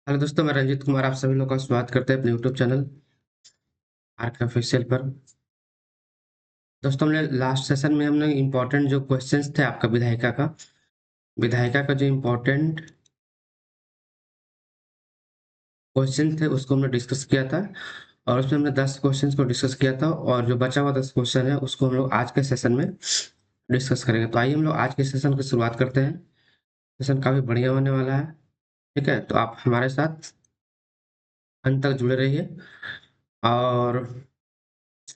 Hello दोस्तों, मैं रंजीत कुमार आप सभी लोग का स्वागत करते हैं अपने यूट्यूब चैनल आर्क ऑफिशियल पर। दोस्तों, हमने लास्ट सेशन में हमने इम्पोर्टेंट जो क्वेश्चंस थे आपका विधायिका का जो इम्पोर्टेंट क्वेश्चन थे उसको हमने डिस्कस किया था। और उसमें हमने 10 क्वेश्चंस को डिस्कस किया था और जो बचा हुआ 10 क्वेश्चन है उसको हम लोग आज के सेशन में डिस्कस करेंगे। तो आइए हम लोग आज के सेशन की शुरुआत करते हैं। सेशन काफी बढ़िया होने वाला है। ठीक है, तो आप हमारे साथ अंत तक जुड़े रहिए। और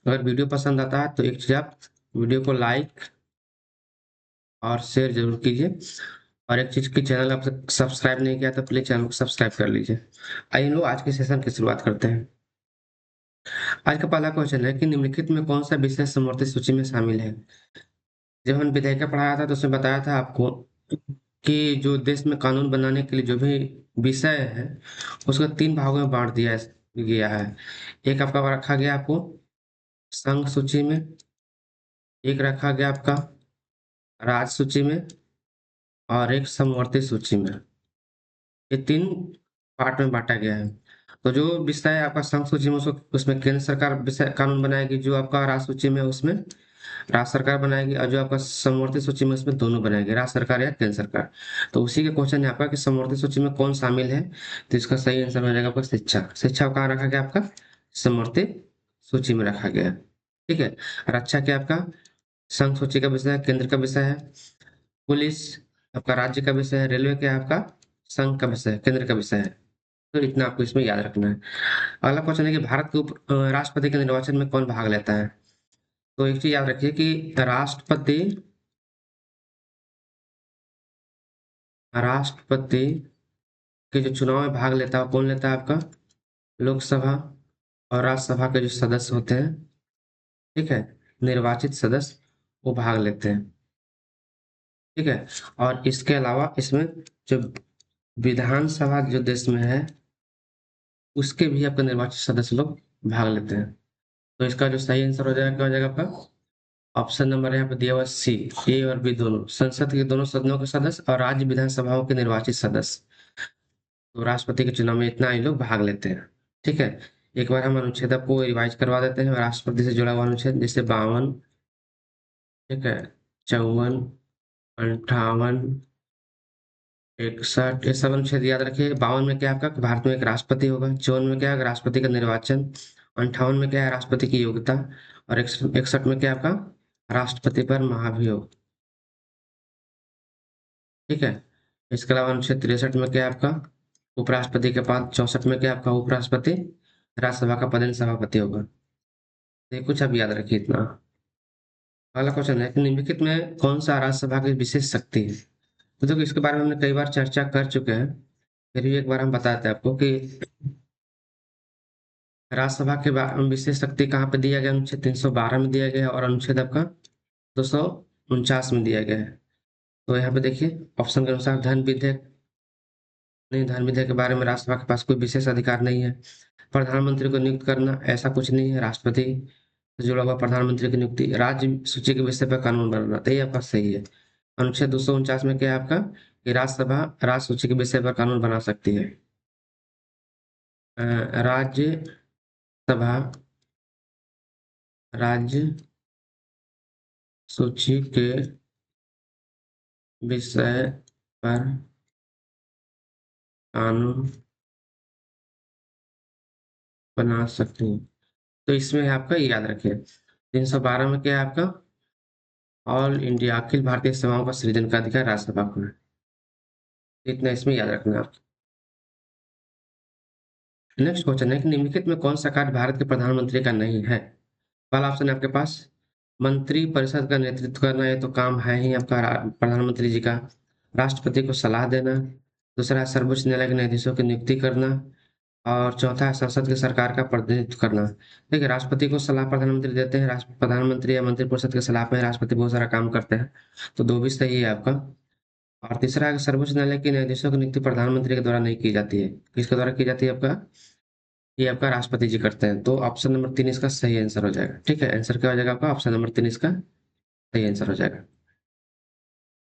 अगर वीडियो पसंद आता है तो एक चीज, आप वीडियो को लाइक और शेयर जरूर कीजिए। और एक चीज की, चैनल आप सब्सक्राइब नहीं किया तो प्लीज चैनल को सब्सक्राइब कर लीजिए। आइए हम लोग आज के सेशन की शुरुआत करते हैं। आज का पहला क्वेश्चन है कि निम्नलिखित में कौन सा विषय समवर्ती सूची में शामिल है। जब हमने विधायिका पढ़ाया था तो उसमें बताया था आपको कि जो देश में कानून बनाने के लिए जो भी विषय है उसको 3 भागों में बांट दिया गया है। एक आपका रखा गया आपको संघ सूची में, एक रखा गया आपका राज्य सूची में, और एक समवर्ती सूची में। ये 3 पार्ट में बांटा गया है। तो जो विषय आपका संघ सूची में उसको उसमें केंद्र सरकार विषय कानून बनाएगी, जो आपका राज्य सूची में उसमें राज्य सरकार बनाएगी, और जो आपका समवर्ती सूची में उसमें दोनों बनाएंगे, राज्य सरकार या केंद्र सरकार। तो उसी के क्वेश्चन है आपका कि समवर्ती सूची में कौन शामिल है। तो इसका सही आंसर हो जाएगा आपका शिक्षा। शिक्षा को कहाँ रखा गया आपका समवर्ती सूची में रखा गया है। ठीक है। रक्षा क्या आपका संघ सूची का विषय है, केंद्र का विषय है। पुलिस आपका राज्य का विषय है। रेलवे क्या है आपका संघ का विषय है, केंद्र का विषय है। तो इतना आपको इसमें याद रखना है। अगला क्वेश्चन है कि भारत के राष्ट्रपति के निर्वाचन में कौन भाग लेता है। तो एक चीज याद रखिए कि राष्ट्रपति राष्ट्रपति के जो चुनाव में भाग लेता है कौन लेता है आपका लोकसभा और राज्यसभा के जो सदस्य होते हैं। ठीक है, निर्वाचित सदस्य वो भाग लेते हैं। ठीक है। और इसके अलावा इसमें जो विधानसभा जो देश में है उसके भी आपके निर्वाचित सदस्य लोग भाग लेते हैं। तो इसका जो सही आंसर हो जाएगा क्या हो जाएगा आपका ऑप्शन नंबर यहाँ पे दिया हुआ सी। ए और बी दोनों संसद के दोनों सदनों के सदस्य और राज्य विधानसभाओं के निर्वाचित सदस्य। तो राष्ट्रपति के चुनाव में इतना ही लोग भाग लेते हैं। ठीक है। एक बार हम अनुच्छेद को रिवाइज करवा देते हैं। राष्ट्रपति से जुड़ा हुआ अनुच्छेद जैसे 52, ठीक है, 54, 58, 61, ये सब अनुच्छेद याद रखिए। 52 में क्या है आपका भारत में एक राष्ट्रपति होगा। 54 में क्या है राष्ट्रपति का निर्वाचन। 58 में क्या है राष्ट्रपति की योग्यता। और 61 में क्या है आपका राष्ट्रपति पर महाभियोग। ठीक है। इसके अलावा अनुच्छेद 63 में क्या है आपका उपराष्ट्रपति के पास। 64 में क्या है आपका उपराष्ट्रपति राज्यसभा का पदेन सभापति होगा। ये कुछ अब याद रखिए इतना। अगला क्वेश्चन है कि निम्नलिखित में कौन सा राज्यसभा की विशेष शक्ति है। तो देखो इसके बारे में हमने कई बार चर्चा कर चुके हैं, फिर भी एक बार हम बताते हैं आपको कि राज्यसभा के विशेष शक्ति कहाँ पे दिया गया। अनुच्छेद 312 में दिया गया है और अनुच्छेद आपका 249 में दिया गया है। तो यहाँ पे देखिए ऑप्शन के अनुसार धन विधेयक, नहीं, धन विधेयक के बारे में राज्यसभा के पास कोई विशेष अधिकार नहीं है। प्रधानमंत्री को नियुक्त करना ऐसा कुछ नहीं है। राष्ट्रपति से जुड़ा हुआ प्रधानमंत्री की नियुक्ति, राज्य सूची के विषय पर कानून बनाना, तो ये आपका सही है। अनुच्छेद 249 में क्या है आपका कि राज्यसभा राज्य सूची के विषय पर कानून बना सकती है। राज्य सभा राज्य सूची के विषय पर कानून बना सकती है। तो इसमें है आपका ये याद रखिए 312 में क्या है आपका ऑल इंडिया अखिल भारतीय सेवाओं का सृजन का अधिकार राज्यसभा को है। तो इतना इसमें याद रखना है आपको। नेक्स्ट क्वेश्चन है कि निम्नलिखित में कौन सा कार्य भारत के प्रधानमंत्री का नहीं है। पहला ऑप्शन है आपके पास मंत्री परिषद का नेतृत्व करना, ये तो काम है ही आपका प्रधानमंत्री जी का। राष्ट्रपति को सलाह देना। दूसरा है सर्वोच्च न्यायालय के न्यायाधीशों की नियुक्ति करना। और चौथा है संसद की सरकार का प्रतिनिधित्व करना। देखिए राष्ट्रपति को सलाह प्रधानमंत्री देते हैं। राष्ट्र प्रधानमंत्री या मंत्रिपरिषद के सलाह में राष्ट्रपति बहुत सारा काम करते हैं। तो दो भी सही है आपका। और तीसरा है कि सर्वोच्च न्यायालय के न्यायाधीशों की नियुक्ति प्रधानमंत्री के द्वारा नहीं की जाती है। किसके द्वारा की जाती है आपका ये आपका राष्ट्रपति जी करते हैं। तो ऑप्शन नंबर 3 इसका सही आंसर हो जाएगा। ठीक है, आंसर क्या हो जाएगा आपका ऑप्शन नंबर 3 इसका सही आंसर हो जाएगा।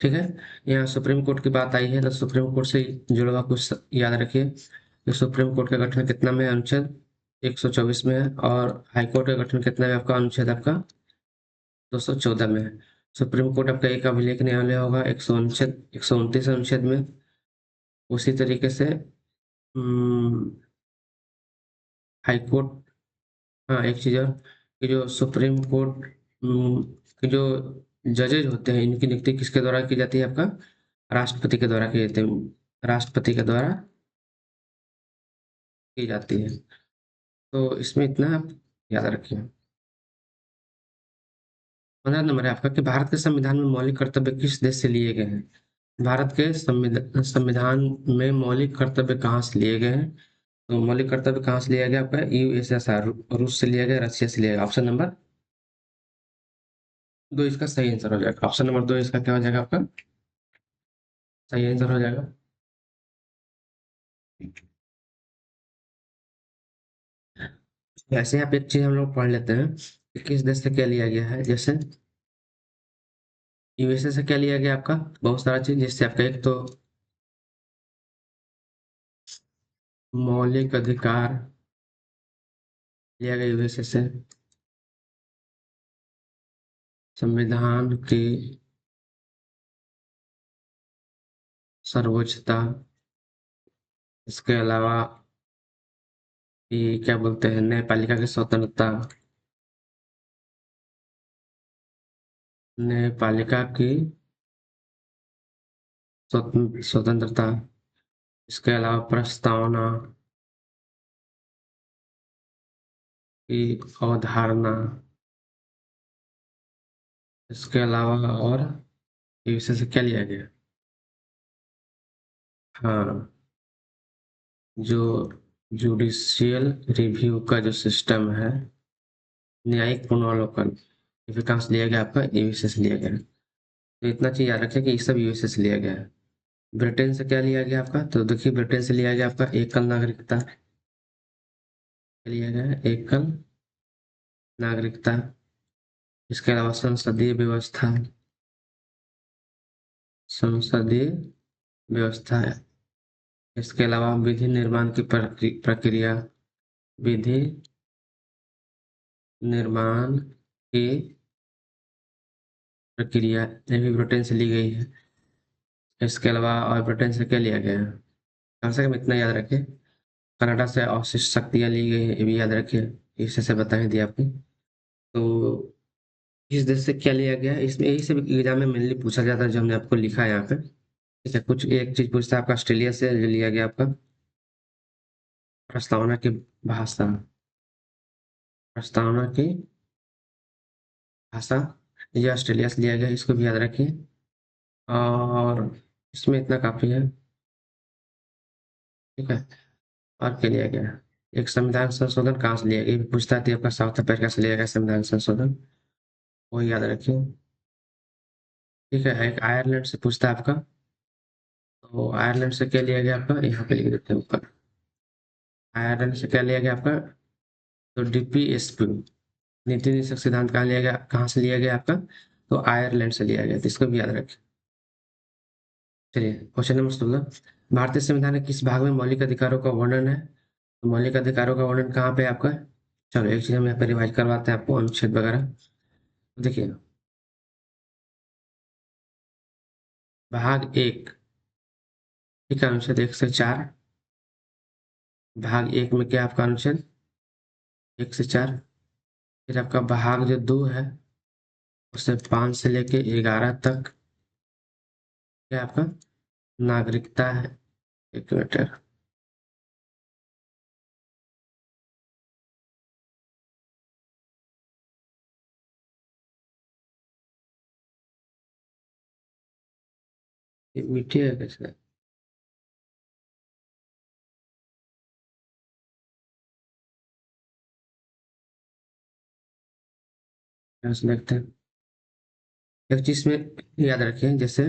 ठीक है। यहाँ सुप्रीम कोर्ट की बात आई है तो सुप्रीम कोर्ट से जुड़ा हुआ कुछ याद रखिए। ये सुप्रीम कोर्ट का गठन कितना में है? अनुच्छेद 124 में है। और हाई कोर्ट का गठन कितना है आपका? अनुच्छेद आपका 214 में है। सुप्रीम कोर्ट आपका एक अभिलेख न्यायालय होगा 129 अनुच्छेद में। उसी तरीके से हाई कोर्ट, हाँ एक चीज और, कि जो सुप्रीम कोर्ट के जो जजेज होते हैं इनकी नियुक्ति किसके द्वारा की जाती है? आपका राष्ट्रपति के द्वारा की जाती है, राष्ट्रपति के द्वारा की जाती है। तो इसमें इतना आप याद रखिए। 15 नंबर है आपका कि भारत के संविधान में मौलिक कर्तव्य किस देश से लिए गए हैं? भारत के संविधान में मौलिक कर्तव्य कहाँ से लिए गए हैं? तो मौलिक कर्तव्य कहाँ से लिया गया आपका? यूएसएसआर, रूस से लिया गया, रशिया से लिया गया। ऑप्शन नंबर 2 इसका सही आंसर हो जाएगा। ऑप्शन नंबर 2 इसका क्या हो जाएगा आपका? सही आंसर हो जाएगा। ऐसे यहाँ पे एक चीज हम लोग पढ़ लेते हैं कि किस देश से क्या लिया गया है। जैसे यूएसए से क्या लिया गया आपका? बहुत सारा चीज, जिससे आपका एक तो मौलिक अधिकार लिया गया यूएसए से, संविधान की सर्वोच्चता, इसके अलावा ये क्या बोलते हैं, न्यायपालिका की स्वतंत्रता, न्यायपालिका की स्वतंत्रता, इसके अलावा प्रस्तावना की अवधारणा, इसके अलावा और ये विषय से क्या लिया गया? हाँ, जो जुडिशियल रिव्यू का जो सिस्टम है, न्यायिक पुनरावलोकन, ये कहाँ से लिया गया आपका? यूएसए से लिया गया है। तो इतना चीज याद रखें कि ये सब यूएसए से लिया गया है। ब्रिटेन से क्या लिया गया आपका? तो देखिए ब्रिटेन से लिया गया आपका एकल नागरिकता लिया गया है, एकल नागरिकता। इसके अलावा संसदीय व्यवस्था, संसदीय व्यवस्था है। इसके अलावा विधि निर्माण की प्रक्रिया, विधि निर्माण की प्रक्रिया, ये भी ब्रिटेन से ली गई है। इसके अलावा और ब्रिटेन से क्या लिया गया है? कम से कम इतना याद रखें। कनाडा से अवशिष्ट शक्तियां ली गई है, ये भी याद रखिए। इसे से बताएं दिया आपने। तो इस देश से क्या लिया गया है, इसमें यही सब एग्जाम में मेनली पूछा जाता है जो हमने आपको लिखा है यहाँ पे। ठीक है, कुछ एक चीज पूछता है आपका ऑस्ट्रेलिया से जो लिया गया आपका प्रस्तावना की भाषा, प्रस्तावना की भाषा, ये ऑस्ट्रेलिया से लिया गया, इसको भी याद रखिए। और इसमें इतना काफी है। ठीक है, और क्या लिया गया है? एक संविधान संशोधन कहाँ से लिया गया, ये भी पूछता है कि आपका साउथ अफ्रीका से लिया गया संविधान संशोधन, वो याद रखिए। ठीक है, एक आयरलैंड से पूछता है आपका, तो आयरलैंड से क्या लिया गया आपका? यहाँ पे लिख देते हैं ऊपर। आयरलैंड से क्या लिया गया आपका? तो डीपीएसपी, नीति निषेध सिद्धांत कहाँ लिया गया, कहाँ से लिया गया आपका? तो आयरलैंड से लिया गया, तो इसको भी याद रखें। चलिए क्वेश्चन नंबर 16, भारतीय संविधान के किस भाग में मौलिक अधिकारों का वर्णन है? तो मौलिक अधिकारों का वर्णन कहाँ पे है आपका? चलो एक चीज हम यहाँ पे रिवाइज करवाते हैं आपको, अनुच्छेद वगैरह। देखिए, भाग 1, ठीक है, अनुच्छेद 1 से 4। भाग 1 में क्या आपका अनुच्छेद 1 से 4। फिर आपका भाग जो 2 है, उससे 5 से लेके 11 तक क्या आपका नागरिकता है। एक मिनट, ये मीठे है कैसे? ऐसे लगता है। एक चीज में याद रखें, जैसे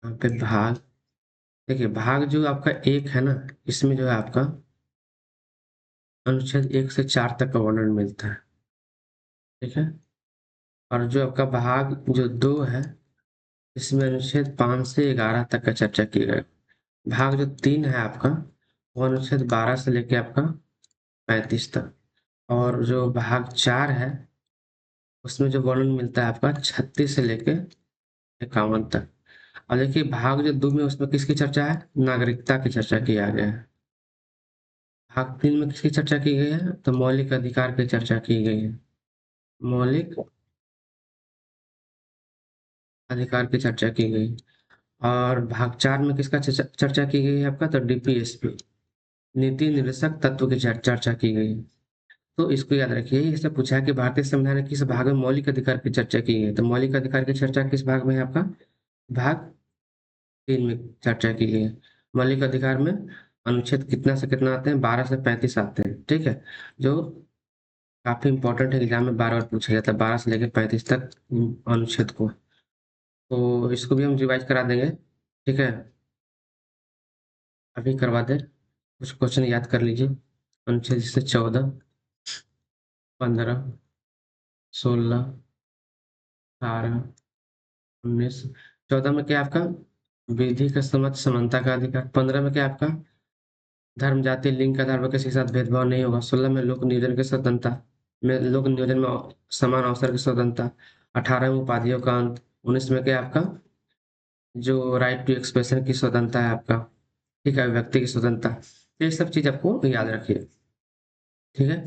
यहाँ पे भाग, देखिए भाग जो आपका 1 है ना, इसमें जो है आपका अनुच्छेद 1 से 4 तक का वर्णन मिलता है। ठीक है, और जो आपका भाग जो 2 है, इसमें अनुच्छेद 5 से 11 तक का चर्चा की गई। भाग जो 3 है आपका, वो अनुच्छेद 12 से लेके आपका 35 तक, और जो भाग 4 है, उसमें जो वर्णन मिलता है आपका 36 से लेके 51 तक। और देखिए भाग जो 2 में, उसमें किसकी चर्चा है? नागरिकता की चर्चा किया गया है। भाग 3 में किसकी चर्चा की गई है? तो मौलिक अधिकार की चर्चा की गई है। मौलिक अधिकार की चर्चा की गई। और भाग 4 में किसका चर्चा की गई है आपका? तो डीपीएसपी, नीति निर्देशक तत्व की चर्चा की गई है। तो इसको याद रखिए, इससे पूछा है कि भारतीय संविधान के किस भाग में मौलिक अधिकार की चर्चा की गई है? तो मौलिक अधिकार की चर्चा किस भाग में है आपका? भाग 3 में चर्चा की गई है। मौलिक अधिकार में अनुच्छेद कितना से कितना आते हैं? 12 से 35 आते हैं, ठीक है। जो काफी इंपॉर्टेंट है, एग्जाम में बार बार पूछा जाता है 12 से लेकर 35 तक अनुच्छेद को। तो इसको भी हम रिवाइज करा देंगे, ठीक है। अभी करवा दें, कुछ क्वेश्चन याद कर लीजिए। अनुच्छेद जैसे 14, 15, 16, 18, 19। 14 में क्या आपका? विधि का सम्मत समानता का अधिकार। 15 में क्या आपका? धर्म, जाति, लिंग के आधार पर किसी के साथ भेदभाव नहीं होगा। 16 में लोक नियोजन की स्वतंत्रता, में लोक नियोजन में समान अवसर की स्वतंत्रता। 18 में उपाधियों का अंत। 19 में क्या आपका? जो राइट टू एक्सप्रेशन की स्वतंत्रता है आपका, ठीक है, व्यक्ति की स्वतंत्रता। तो ये सब चीज आपको याद रखिए, ठीक है।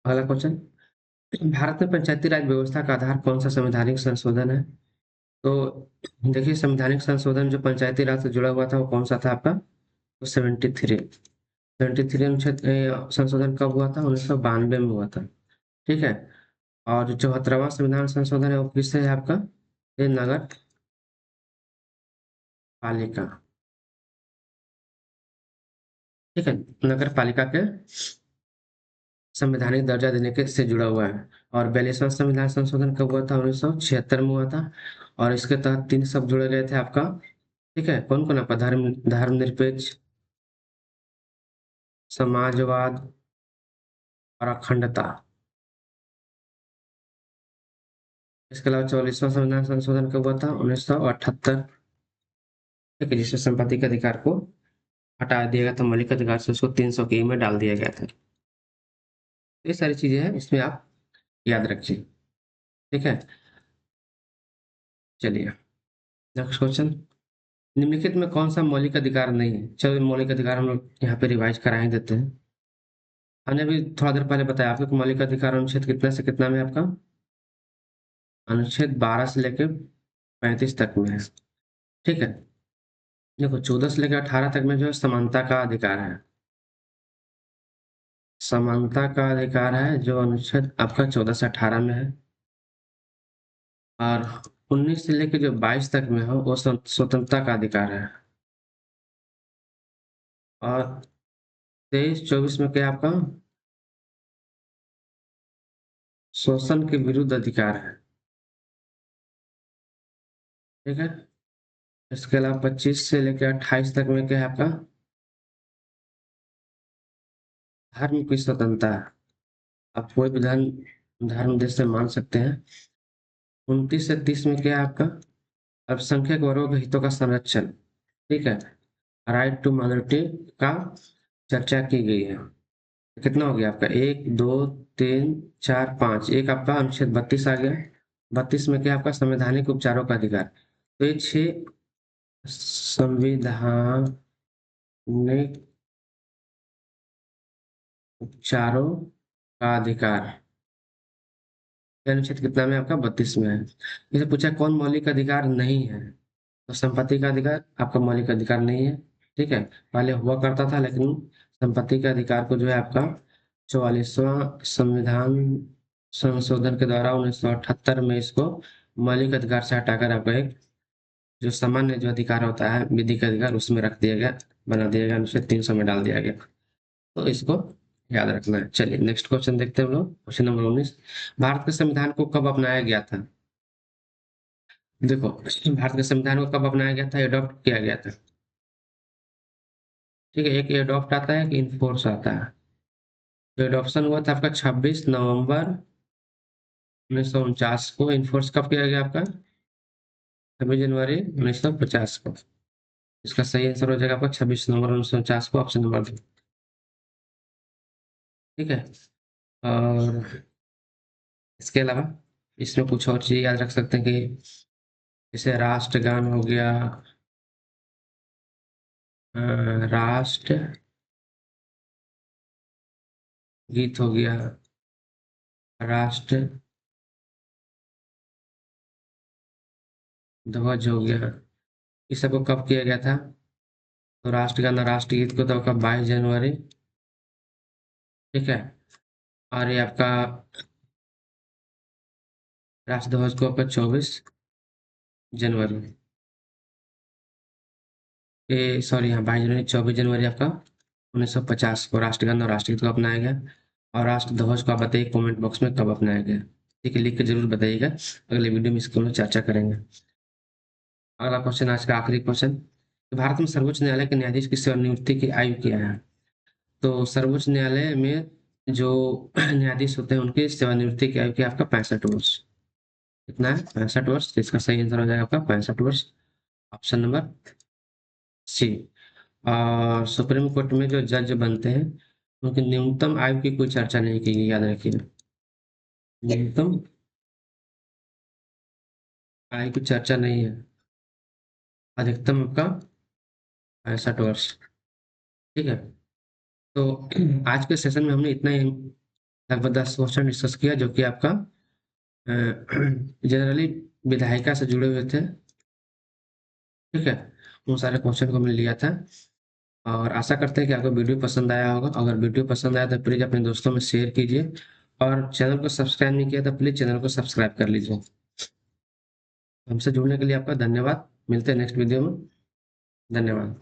अगला क्वेश्चन, भारत में पंचायती राज व्यवस्था का आधार कौन सा संवैधानिक संशोधन है? तो देखिए, संवैधानिक संशोधन जो पंचायती राज से जुड़ा हुआ था, वो कौन सा था आपका? तो 73। 73 अनुच्छेद संशोधन कब हुआ था? 1992 में हुआ था, ठीक है। और जो 74वां संविधान संशोधन है, वो किससे है आपका? ये नगर पालिका, ठीक है, नगर पालिका के संवैधानिक दर्जा देने के से जुड़ा हुआ है। और 42वां संविधान संशोधन कब हुआ था? 1976 में हुआ था। और इसके तहत 3 शब्द जुड़े गए थे आपका, ठीक है। कौन कौन आपका? धर्मनिरपेक्ष, समाजवाद और अखंडता। इसके अलावा 44वां संविधान संशोधन कब हुआ था? 1978, ठीक है, जिसमें संपत्ति के अधिकार को हटा दिया गया था, मौलिक अधिकार से उसको 300 की में डाल दिया गया था। ये सारी चीजें हैं, इसमें आप याद रखिए, ठीक है। चलिए, नेक्स्ट क्वेश्चन, निम्नलिखित में कौन सा मौलिक अधिकार नहीं है? चलो मौलिक अधिकार हम लोग यहाँ पे रिवाइज करा ही देते हैं। हमने भी थोड़ा देर पहले बताया आपको कि मौलिक अधिकार अनुच्छेद कितना से कितना में आपका? अनुच्छेद 12 से लेके 35 तक में है, ठीक है। देखो 14 से लेकर 18 तक में जो है समानता का अधिकार है। समानता का अधिकार है जो अनुच्छेद आपका 14 से 18 में है। और 19 से लेकर जो 22 तक में हो, वो स्वतंत्रता का अधिकार है। और 23-24 में क्या आपका? शोषण के विरुद्ध अधिकार है, ठीक है। इसके अलावा 25 से लेकर 28 तक में क्या है आपका? धर्म की स्वतंत्रता है। आप कोई भी धर्म देश से मान सकते हैं। 29 से 30 में क्या है आपका? अल्पसंख्यक वर्गों के हितों का संरक्षण, ठीक है। राइट टू माइनॉरिटी का चर्चा की गई है। कितना हो गया आपका? 1, 2, 3, 4, 5, एक आपका अनुच्छेद 32 आ गया। 32 में क्या आपका? संवैधानिक उपचारों का अधिकार। तो ये 6 संविधानिक उपचारों का अधिकार, ये अनुच्छेद कितना में आपका? 32 में है। जैसे पूछा कौन मौलिक अधिकार नहीं है, तो संपत्ति का अधिकार आपका मौलिक अधिकार नहीं है, ठीक है। पहले हुआ करता था, लेकिन संपत्ति के अधिकार को जो है आपका 44वां संविधान संशोधन के द्वारा 1978 में इसको मौलिक अधिकार से हटाकर आपका एक जो सामान्य जो अधिकार होता है, विधि का अधिकार, उसमें रख दिया गया, बना दिया गया, अनुच्छेद 300 में डाल दिया गया। तो इसको याद रखना है। चलिए नेक्स्ट क्वेश्चन देखते हैं हम लोग, क्वेश्चन नंबर 19, भारत के संविधान को कब अपनाया गया था? देखो, भारत के संविधान को कब अपनाया गया था, एडॉप्ट किया गया था, ठीक है। एक एडॉप्ट आता है, एक इन्फोर्स आता है। तो एडॉप्शन हुआ था आपका 26 नवंबर 1949 को। इन्फोर्स कब किया गया आपका? 26 जनवरी 1950 को। इसका सही आंसर हो जाएगा आपका 26 नवंबर 1949 को, ऑप्शन नंबर 2। ठीक है। और इसके अलावा इसमें कुछ और चीज़ याद रख सकते हैं कि जैसे राष्ट्रगान हो गया, राष्ट्र गीत हो गया, राष्ट्र ध्वज हो गया, इस सबको कब किया गया था? तो राष्ट्रगान और राष्ट्रगीत को तो कब, 22 जनवरी। ठीक है। और ये आपका राष्ट्र ध्वज को आपका 24 जनवरी, ये सॉरी हाँ 22 जनवरी, 24 जनवरी आपका 1950 को राष्ट्रगान और राष्ट्रगीत को अपनाया गया। और राष्ट्र ध्वज को आप बताइए कमेंट बॉक्स में कब अपनाया गया। ठीक है, लिख के जरूर बताइएगा, अगले वीडियो में इसको हम लोग चर्चा करेंगे। अगला क्वेश्चन, आज का आखिरी क्वेश्चन, भारत में सर्वोच्च न्यायालय के न्यायाधीश की सेवानिवृत्ति की आयु क्या है? तो सर्वोच्च न्यायालय में जो न्यायाधीश होते हैं उनकी सेवानिवृत्ति की आयु क्या है आपका? 65 वर्ष। कितना है? 65 वर्ष। तो इसका सही आंसर हो जाएगा आपका 65 वर्ष, ऑप्शन नंबर सी। और सुप्रीम कोर्ट में जो जज बनते हैं उनकी न्यूनतम आयु की कोई चर्चा नहीं की गई, याद रखिए। न्यूनतम आयु की चर्चा नहीं है, अधिकतम आपका 65 वर्ष। ठीक है। तो आज के सेशन में हमने इतना ही लगभग 10 क्वेश्चन डिस्कस किया, जो कि आपका जनरली विधायिका से जुड़े हुए थे। ठीक है, उन सारे क्वेश्चन को हमने लिया था। और आशा करते हैं कि आपको वीडियो पसंद आया होगा। अगर वीडियो पसंद आया तो प्लीज़ अपने दोस्तों में शेयर कीजिए, और चैनल को सब्सक्राइब नहीं किया तो प्लीज़ चैनल को सब्सक्राइब कर लीजिए। हमसे जुड़ने के लिए आपका धन्यवाद। मिलते हैं नेक्स्ट वीडियो में। धन्यवाद।